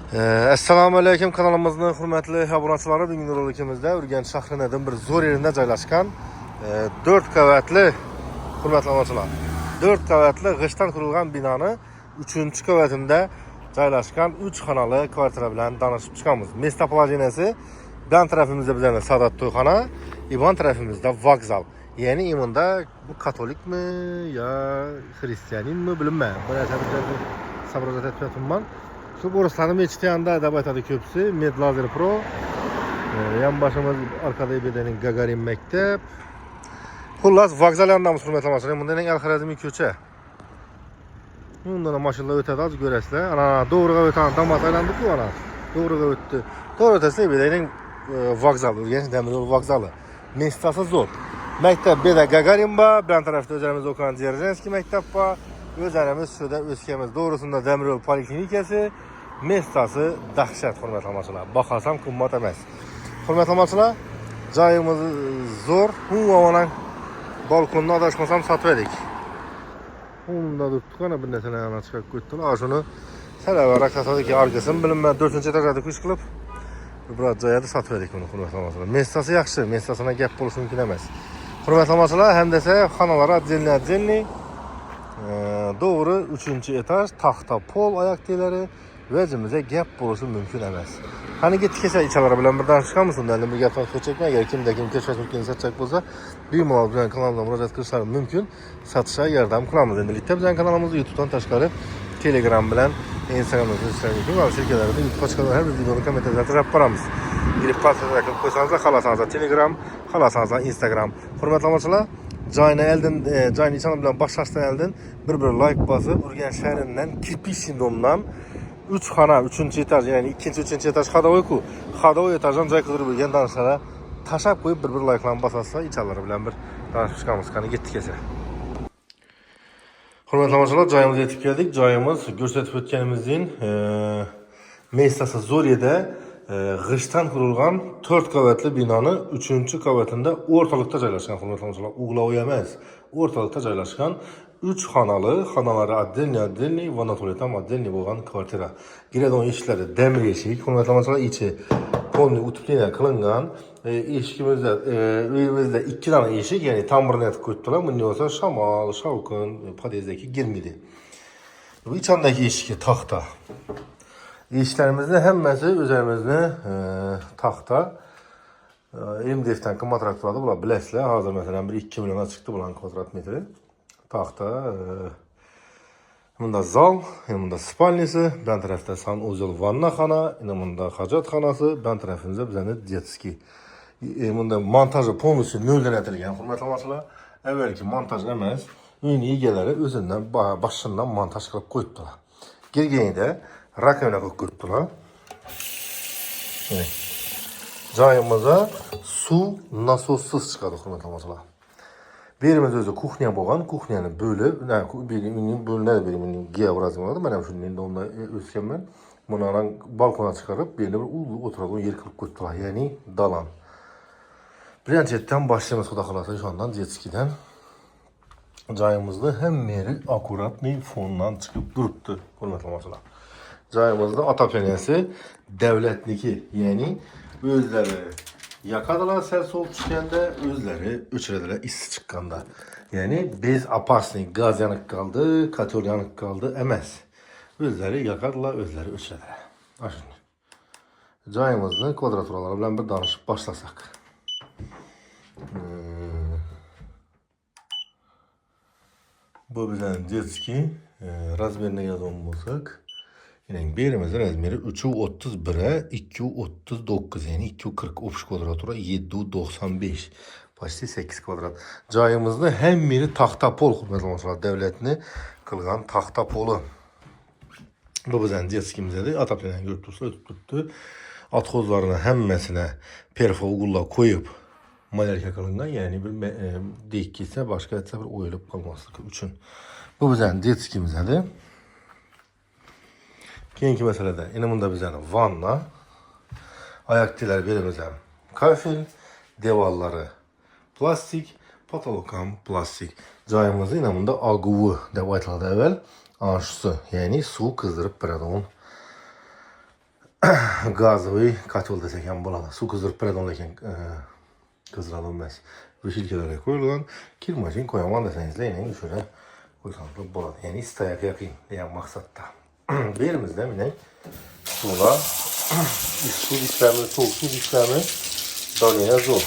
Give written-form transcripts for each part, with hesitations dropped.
Assalamu alaykum, kanalımızın hürmetli abunəçiləri. Bugün rolikimizdə Ürgənc şəhərinin bir zor yerində joylashgan 4 qavatlı hürmetli abunəçilər. 4 qavatlı qışdan qurulgan binanı 3-cü qavatında joylashgan 3 xanalı kvartira bilan danışıb çıxamız. Mesta plajeniyası dan tərəfimizdə bizə Sadat toyxana, İvan tərəfimizdə vokzal. Yəni imunda bu katolikmi ya Hristiyaninmi bilinmə. Bu nəsəbdə sabrazat etməyəm. Şu borusların meçhti yanında da baytadı köpüsü Medlazer Pro. Yan başımız arkada bedenin Gagarin Mektep. Xullas vokzal yanındamız hürmetli maşınlar. Bunda en el-xarajimi köçə. Bundan da maşınlar ötədi az görəslər. Ana doğruğa ötən damat aylandı ki ana. Doğruğa ötdü. Doğru ötəsə bedenin vokzalı, Ürgənc dəmir yolu vokzalı. Mestası zor. Mektep beda Gagarin var. Ben tarafta üzerimiz Okan Dzerjenski mektep var. Üzerimiz şurada Özkemiz doğrusunda dəmir yolu poliklinikası. Mestası dəhşət hürmetli amaçlar. Baxarsam qımmat emas. Hürmetli amaçlar, cayımız zor. Onun balkonuna adaşmasam satvedik. Onu da tuttuk ana bir nesene yana çıxaq qoydular. Şunu sələvərə qatadı ki, arqasını bilinmə 4-cü etajadı kuş qılıb. Biraz cayadı satvedik bunu hürmetli amaçlar. Mestası yaxşı, mestasına gəp buluşu mümkün emas. Hürmetli amaçlar, həm dəsə xanalara cenli doğru 3-cü etaj, taxta pol ayak deləri vəcimizə gəp buluşu mümkün emas. Hani getdik keçə içələrə bilən bir danışqanmısın? Əlində bir gəp çəkmə, əgər kimdə kim keşfət mümkün satacaq bolsa, bir mal bizən kanalımıza müraciət qılışları mümkün, satışa yardım qılamız. Endilikdə bizən kanalımızı YouTube'dan təşqarı Telegram bilən Instagram'da göstərmək mümkün. Var şirkətlərdə YouTube açıqlarda hər bir videonu kommentlərdə tərəf paramız. Girib paslaşarak qoysanızda xalasanızda Telegram, xalasanızda Instagram. Hürmetli amaçlar, Cayını içanı bilen başlaşdan eldin bir like basıp Ürgənc şəhərindən kirpiç sindromundan 3 xana, 3-cü etaj, yəni 2-ci, 3-cü etaj xadavoy ku. Xadavoy etajdan cay qıdırıb Ürgənc danışlara taşap qoyub bir like'lan basarsa içələri bilən bir danışmışqamız kanı getdik keçə. Hürmetli amaçlar, cayımıza yetib gəldik. Cayımız göstərib ötkənimizin Mestası Zoriye'də qışdan qurulğan 4 qavatlı binanı 3-cü qavatında ortalıqda joylashgan hürmetli amaçlar. Uğlavoy emas, ortalıqda joylashgan 3 xanalı, xanaları отдельный, vanatoly tam отдельный bo'lgan kvartira. Giredon eshikləri dəmir eşik, hürmetli amaçlar, içi polni utupleniya qilingan. Eshigimizdə uyimizdə 2 dana eshik, yəni tamburni etib qo'yibdilar. Bunday olsa shamol, shovqin podyezdagi girmaydi. Bu içandagi eshikki taxta. İşlerimizde hemmesi üzerimizde taxta. MDF'den qımmatroq turadi. Bular bilasizlar. Hazır mesela bir 2 milyona çıktı bulan kvadrat metri. Taxta. Bunda zal, bunda spalnisi, ben tarafta sanuzul vanna xana, bunda hacat xanası, ben tarafımızda bizə detski. Bunda montajı polnusu nöldən edilgan hürmetli amaçlar. Əvvəlki montaj emas, ünlü igeləri özündən başından montaj qılıb qoyubdular. Gergeni de rakamına koydular. Cayımıza su nasossuz çıkardı hürmetli amaçlar. Birimiz özü kuxniya bolğan, kuxniyanı bölüb, bölünədir birimin geobrazim oladı. Mən şunun indi onda özkəm mən. Bunlardan balkona çıxarıb, birini bir ulu oturaq, yer qılıb qoydular. Yəni dalan. Birinci başlayımız xudaxalası şu andan jetskidən. Cayımızda hem yeri akurat bir fondan çıxıb durubdu hürmetli amaçlar. Cayımızda atapyanesi devletniki, yani özleri yakadılar sel soğuk çıkanda, özleri öçürediler isti çıkkanda. Yani biz apasni gaz yanık kaldı, katol yanık kaldı emez. Özleri yakadılar, özleri öçürediler. Aşın. Cayımızda kvadraturaları bilen bir danışıp başlasak. Bu bizden jetski razmerine yazan bulsak. Yani birimizin razmeri 3.31'e 2.39 yani 2.40 ofis kvadratura 7.95 başta 8 kvadrat. Cayımızda hem biri taxta pol hürmetli amaçlar devletini qılğan taxta polu. Bu bizden jetskimizədir. Atapyanəni görüb dursa ötüb tutdu. Atxozlarına həmməsinə perfa uğulla koyub malerka qılıngan, yani bir deyik kilsə başqa etsə bir oyulub qalması üçün. Bu bizden jetskimizədir. Keyinki meselede yine bunda bizden vanna, ayak diler birimizden kafil, devalları plastik, patolokam plastik. Cayımızda yine bunda aguvu de aytıldı evvel. Anşusu, yani su kızdırıp bir adamın Gazovый kotel desek ham bo'ladi. Suv qizdirib beradigan lekin qizdiradi emas. Vishilkalarga qo'yilgan. Kirmachin qo'yaman desangizlar, yana shuna qo'ysangiz bo'ladi. Ya'ni istayak yaqin degan maqsadda. Bu yerimizda mana suvlar, suv ishlarimiz, so'q suv ishlarimiz do'g'ona zo'r.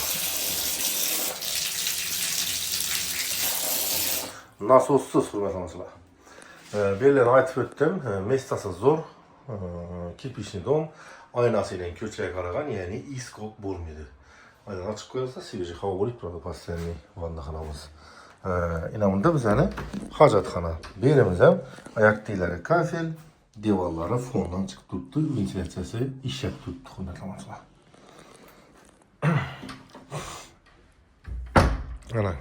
Nasossiz hurmatli. Bellarni aytib o'tdim, mestasi zo'r. Kirpichni dom oynasi bilan ko'chaga qaragan, ya'ni is ko'p bo'lmaydi. Oyna ochib qo'yilsa, свежий havo bo'lib turadi postoyanniy vannaxonamiz. Inamunda bizani hojatxona. Bu yerimiz ham oyoq tiylari kafel, devorlari fondan chiqib turibdi, ventilyatsiyasi ishlab turibdi, hurmatli. Ana,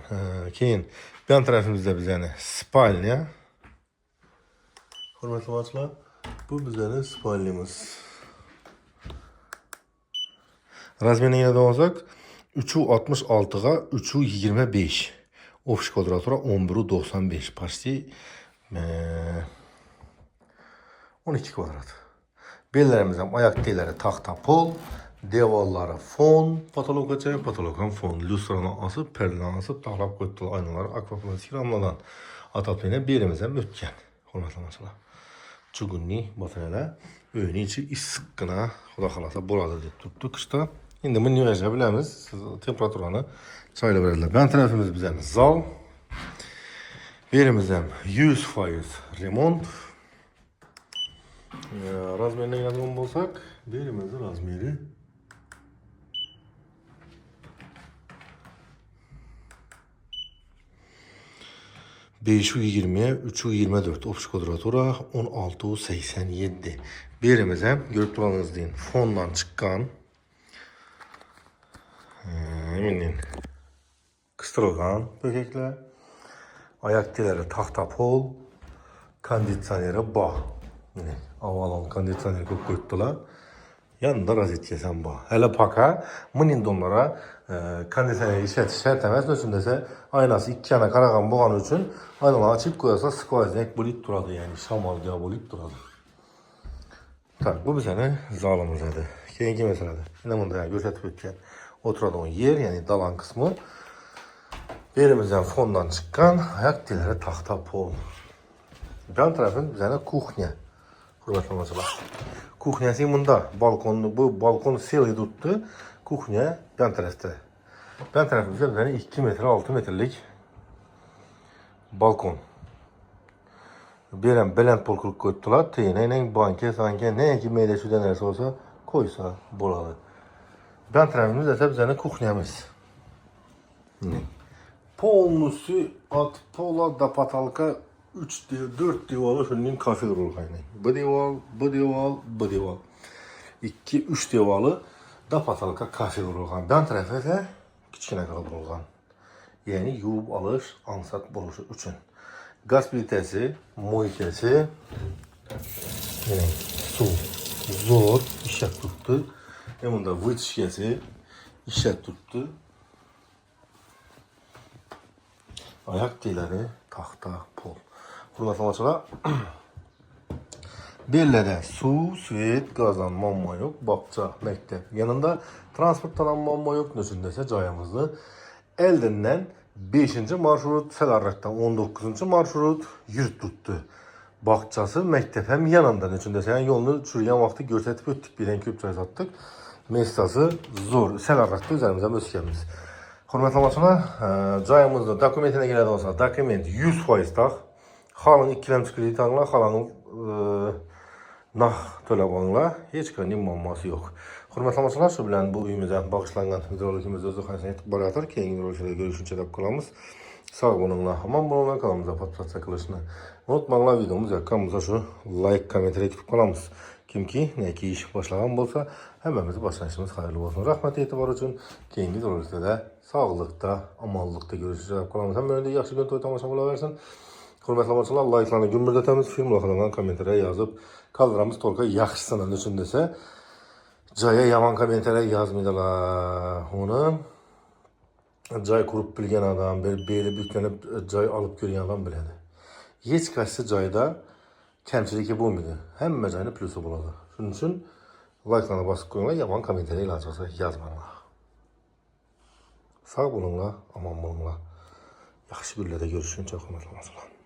keyin bu yon tarafimizda bizani spalnya. Hurmatli, bu bizani spalnyamiz. Razmerini yana olsak 3.66 ga 3.25. Ofis kvadratura 11.95. Почти 12 kvadrat. Bellerimiz ham oyoq tiylari taxta pol, devorlari fon, patologgacha, patologdan fon, lustrani osib, perdani osib, taxlab qo'yibdilar. Oynalar akvaplastik ramladan ataplayna berimiz ham o'tgan. Hurmatli. Chugunni batareyalar uyning ichi issiqqina, xudo xolasa bo'ladi deb turibdi qishda. Endi buni nima bilamiz? Temperaturani chaylab beradilar. Bu tarafimiz bizning zal. Yerimiz ham 100% remont. Razmerini yozgan bo'lsak, yerimiz razmeri 520, 324, ofis kvadratura 16.87. Birimiz ham görüp turganınız deyin fondan çıkan eminim kıstırılgan bökekler, ayak tileri tahta pol, kondisyoneri bağ. Yine avalon kondisyoneri koyuttular. Yanında rozetkesi bağ. Hele paka mının donlara kondisyoneri işlet emez. Nösün dese aynası iki yana karagan boğan için aynaları açıp koyarsa skvaznek bulit duradı, yani şamalga bulit duradı. Tabii bu bizene zalımız idi. Keyinki meselede. Yine bunda gösterip ötken oturadığın yer, yani dalan kısmı. Yerimizden fondan çıkan ayak dilleri tahta pol. Yan tarafın bizene kuhnya. Hürmetli maçalar. Kuhnyası bunda. Balkonu, bu balkon seli tuttu. Kuhnya yan tarafta. Yan tarafımızda bizene 2 metre 6 metrelik balkon. Bir hem belent pol kırık koydular. Teyneyle banke sanki ne ki meyleşüden neresi olsa koysa bolalı. Yan tarafımızda ise bizene kuhnyamız. Polnusu at pola da patalka 4 divalı şunun kafe durur kaynay. Bu dival, bu dival, bu dival. 2-3 divalı da patalka kafe durur kaynay. Ben tarafı ise küçükine kalır olgan. Yani yuvub alış, ansat buluşu üçün. Gaz plitesi, muhitesi, yine su, zor, işlet tuttu. Hem de vıtışkesi, işlet tuttu. Ayak tileri, tahta, pol. Hürmetli maçalar. Bellede su, svet, gazdan mamma yok, bakça, mektep. Yanında transporttan mamma yok. Nösün dese cayımızda. Eldinden 5. marşrut, Selarrak'tan 19. marşrut yurt tuttu. Bakçası, mektep hem yanında. Nösün dese yani yolunu çürüyen vakti görsetip öttük. Bilen köp çay sattık. Mestası zor. Selarrak'ta üzerimize möskemiz. Hürmetli maçalar, cayımızda dokumentine geledi olsa, dokument 100% tak. Halın ikkilemçi kredit alınlar, halının nah төлep alınlar. Hiç kanın mamması yok. Hürmetli maçalar, şu bilen bu uyumuza bağışlangan videolarımız özü kaysana etip baratır. Keyin videolarda görüşünce de kalamız. Sağ olunlar, aman bulunlar, kanalımıza pat çakılışını. Unutmayınlar, videomuz yakkanımıza şu like, komentar etip kalamız. Kim ki ne ki iş başlayan bolsa hemimiz başlayışımız hayırlı olsun. Rahmet etibar için keyingi videolarda da sağlıkta, amanlıkta görüşeceğiz. Kalamız hem önünde yaxşı gün toy tamaşa bulabilirsin. Hürmetli maçalar, like'larını gümbürdetemiz, film olarak komentara yazıp kaldıramız tolka yaxşısının için dese caya yaman komentara yazmaydılar. Onu cay kurup bilgen adam, beli büklenip cay alıp görüyen adam biledi. Hiç kaçsı cayda kemçilik bulmaydı. Hem mecayını plusu buladı. Şunun için Like'larına basıb qoyunlar, yaman kommentariya ilacaqsa yazmanlar. Sağ bulunla, aman bulunla. Yaxşı bir illədə görüşün, çox hörmətli olmasınlar.